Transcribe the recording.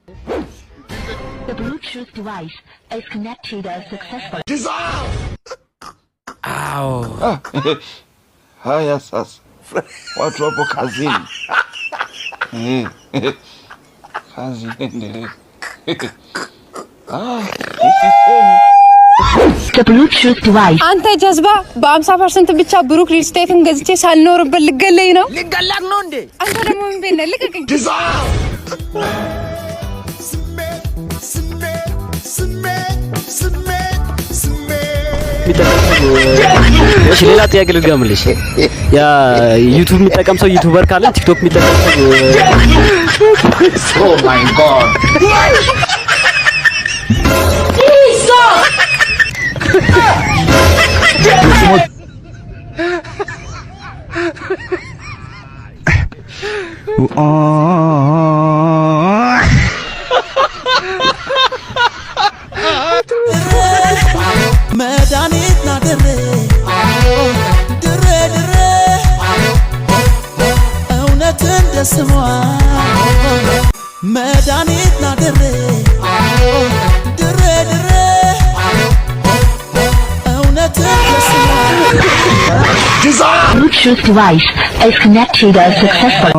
The Bluetooth device is connected successfully. Haya sasa, watu wapo kazini. Kazi endelee. The Bluetooth device. አንተ ጀዝባ በ50% ብቻ ብሩክ ሪል ስቴትን ገዝቼ ሳልኖርበት ልገለኝ ነው። ልገላክ ነው እንዴ? አንተ ደግሞ ምን ቤነ ልቀቀኝ። እሺ ሌላ ጥያቄ ልገምልሽ። ያ ዩቲዩብ የሚጠቀም ሰው ዩቲዩበር ካለ ቲክቶክ የሚጠቀም ሰው ኦ ማይ ጋድ መድኃኒት ናድሬ ድሬ ድሬ እውነት እንደ ስሟ መድኃኒት ናድሬ ድሬ ድሬ እውነት እንደ ስሟ Bluetooth device is connected successfully.